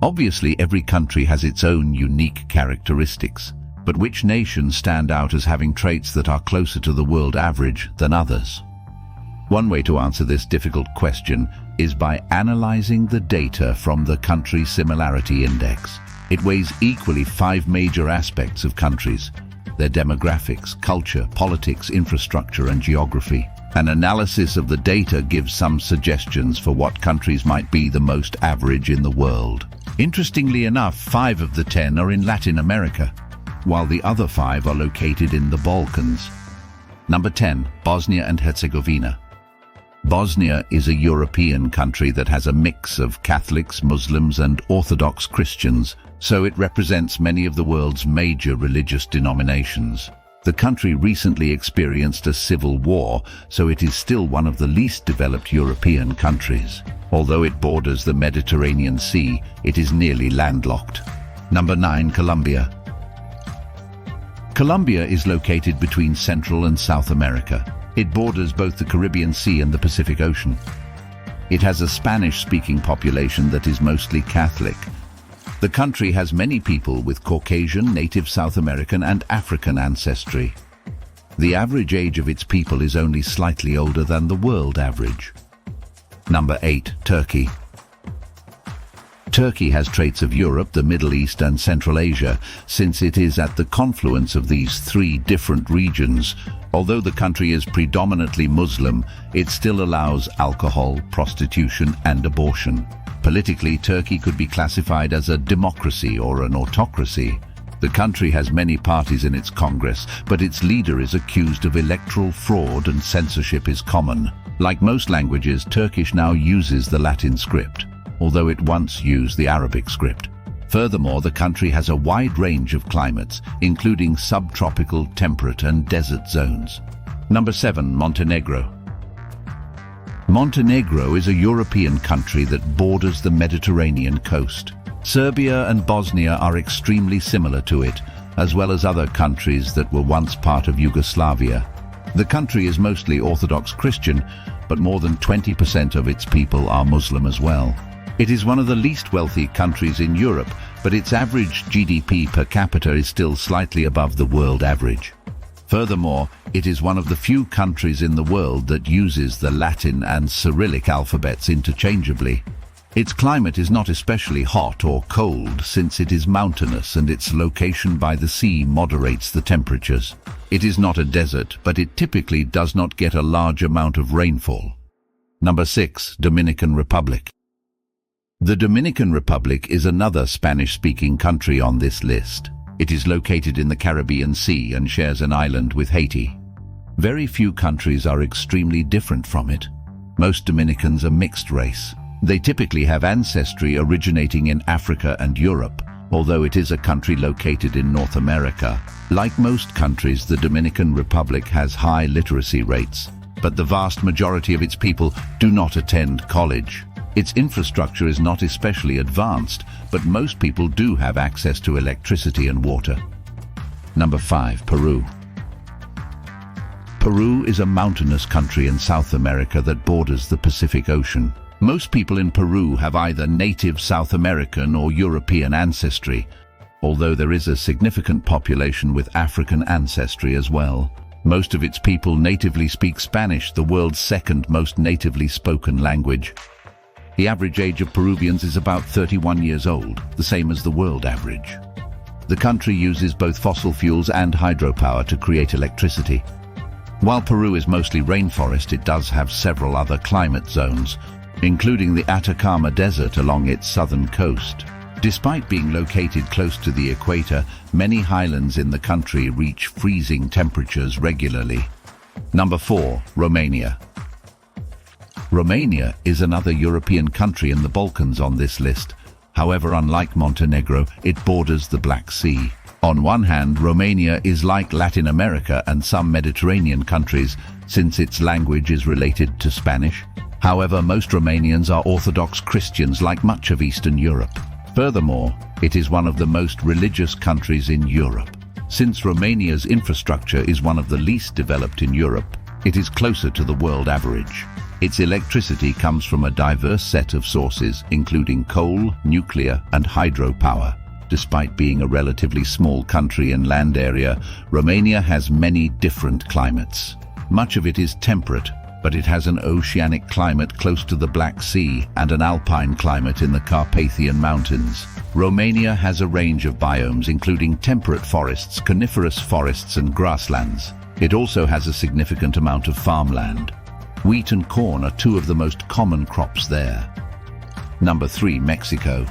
Obviously, every country has its own unique characteristics, but which nations stand out as having traits that are closer to the world average than others? One way to answer this difficult question is by analyzing the data from the Country Similarity Index. It weighs equally 5 major aspects of countries: their demographics, culture, politics, infrastructure, and geography. An analysis of the data gives some suggestions for what countries might be the most average in the world. Interestingly enough, 5 of the 10 are in Latin America, while the other 5 are located in the Balkans. Number 10, Bosnia and Herzegovina. Bosnia is a European country that has a mix of Catholics, Muslims, and Orthodox Christians, so it represents many of the world's major religious denominations. The country recently experienced a civil war, so it is still one of the least developed European countries. Although it borders the Mediterranean Sea, it is nearly landlocked. Number 9, Colombia. Colombia is located between Central and South America. It borders both the Caribbean Sea and the Pacific Ocean. It has a Spanish-speaking population that is mostly Catholic. The country has many people with Caucasian, native South American, and African ancestry. The average age of its people is only slightly older than the world average. Number 8, Turkey. Turkey has traits of Europe, the Middle East, and Central Asia, since it is at the confluence of these 3 different regions. Although the country is predominantly Muslim, it still allows alcohol, prostitution, and abortion. Politically, Turkey could be classified as a democracy or an autocracy. The country has many parties in its Congress, but its leader is accused of electoral fraud and censorship is common. Like most languages, Turkish now uses the Latin script, although it once used the Arabic script. Furthermore, the country has a wide range of climates, including subtropical, temperate, and desert zones. Number 7, Montenegro. Montenegro is a European country that borders the Mediterranean coast. Serbia and Bosnia are extremely similar to it, as well as other countries that were once part of Yugoslavia. The country is mostly Orthodox Christian, but more than 20% of its people are Muslim as well. It is one of the least wealthy countries in Europe, but its average GDP per capita is still slightly above the world average. Furthermore, it is one of the few countries in the world that uses the Latin and Cyrillic alphabets interchangeably. Its climate is not especially hot or cold since it is mountainous and its location by the sea moderates the temperatures. It is not a desert, but it typically does not get a large amount of rainfall. Number 6, Dominican Republic. The Dominican Republic is another Spanish-speaking country on this list. It is located in the Caribbean Sea and shares an island with Haiti. Very few countries are extremely different from it. Most Dominicans are mixed race. They typically have ancestry originating in Africa and Europe, although it is a country located in North America. Like most countries, the Dominican Republic has high literacy rates, but the vast majority of its people do not attend college. Its infrastructure is not especially advanced, but most people do have access to electricity and water. Number 5, Peru. Peru is a mountainous country in South America that borders the Pacific Ocean. Most people in Peru have either native South American or European ancestry, although there is a significant population with African ancestry as well. Most of its people natively speak Spanish, the world's second most natively spoken language. The average age of Peruvians is about 31 years old, the same as the world average. The country uses both fossil fuels and hydropower to create electricity. While Peru is mostly rainforest, it does have several other climate zones, including the Atacama Desert along its southern coast. Despite being located close to the equator, many highlands in the country reach freezing temperatures regularly. Number 4, Romania. Romania is another European country in the Balkans on this list. However, unlike Montenegro, it borders the Black Sea. On one hand, Romania is like Latin America and some Mediterranean countries, since its language is related to Spanish. However, most Romanians are Orthodox Christians like much of Eastern Europe. Furthermore, it is one of the most religious countries in Europe. Since Romania's infrastructure is one of the least developed in Europe, it is closer to the world average. Its electricity comes from a diverse set of sources, including coal, nuclear, and hydropower. Despite being a relatively small country in land area, Romania has many different climates. Much of it is temperate, but it has an oceanic climate close to the Black Sea and an alpine climate in the Carpathian Mountains. Romania has a range of biomes including temperate forests, coniferous forests and grasslands. It also has a significant amount of farmland. Wheat and corn are two of the most common crops there. Number 3, Mexico.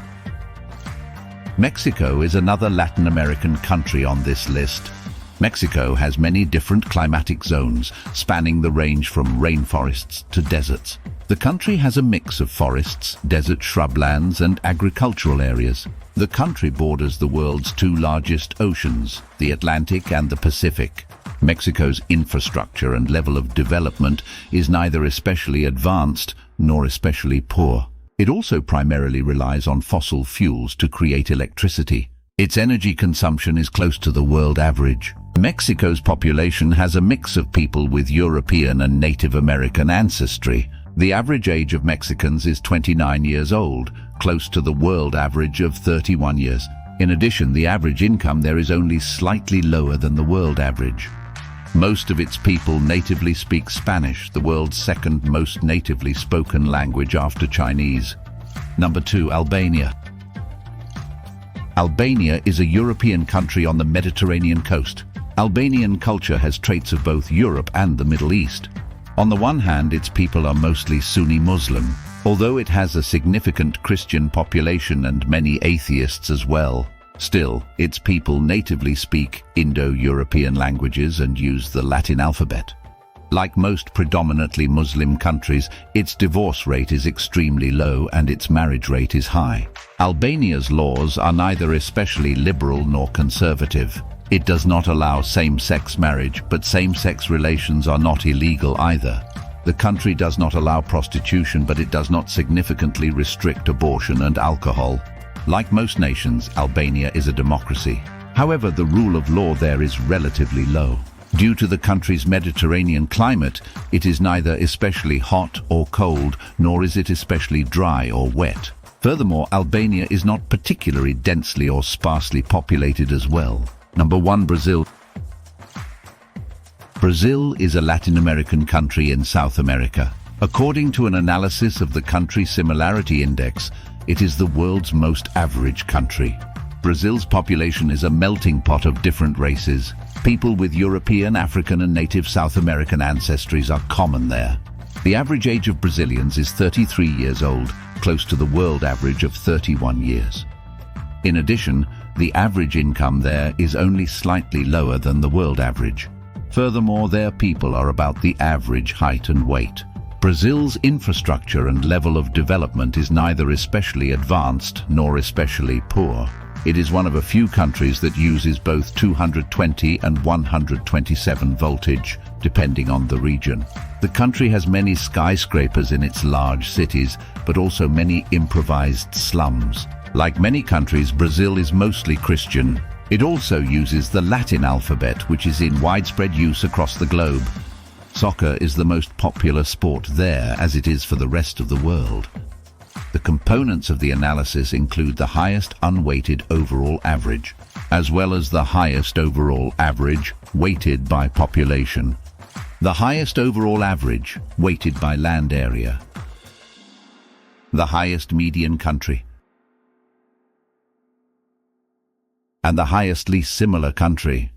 Mexico is another Latin American country on this list. Mexico has many different climatic zones, spanning the range from rainforests to deserts. The country has a mix of forests, desert shrublands, and agricultural areas. The country borders the world's two largest oceans, the Atlantic and the Pacific. Mexico's infrastructure and level of development is neither especially advanced nor especially poor. It also primarily relies on fossil fuels to create electricity. Its energy consumption is close to the world average. Mexico's population has a mix of people with European and Native American ancestry. The average age of Mexicans is 29 years old, close to the world average of 31 years. In addition, the average income there is only slightly lower than the world average. Most of its people natively speak Spanish, the world's second most natively spoken language after Chinese. Number 2, Albania. Albania is a European country on the Mediterranean coast. Albanian culture has traits of both Europe and the Middle East. On the one hand, its people are mostly Sunni Muslim, although it has a significant Christian population and many atheists as well. Still, its people natively speak Indo-European languages and use the Latin alphabet. Like most predominantly Muslim countries, its divorce rate is extremely low and its marriage rate is high. Albania's laws are neither especially liberal nor conservative. It does not allow same-sex marriage, but same-sex relations are not illegal either. The country does not allow prostitution, but it does not significantly restrict abortion and alcohol. Like most nations, Albania is a democracy. However, the rule of law there is relatively low. Due to the country's Mediterranean climate, it is neither especially hot or cold, nor is it especially dry or wet. Furthermore, Albania is not particularly densely or sparsely populated as well. Number 1, Brazil. Brazil is a Latin American country in South America. According to an analysis of the Country Similarity Index, it is the world's most average country. Brazil's population is a melting pot of different races. People with European, African and native South American ancestries are common there. The average age of Brazilians is 33 years old, close to the world average of 31 years. In addition, the average income there is only slightly lower than the world average. Furthermore, their people are about the average height and weight. Brazil's infrastructure and level of development is neither especially advanced nor especially poor. It is one of a few countries that uses both 220 and 127 voltage, depending on the region. The country has many skyscrapers in its large cities, but also many improvised slums. Like many countries, Brazil is mostly Christian. It also uses the Latin alphabet, which is in widespread use across the globe. Soccer is the most popular sport there, as it is for the rest of the world. The components of the analysis include the highest unweighted overall average, as well as the highest overall average weighted by population, the highest overall average weighted by land area, the highest median country, and the highest least similar country.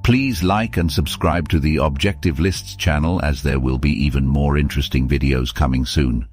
Please like and subscribe to the Objective Lists channel, as there will be even more interesting videos coming soon.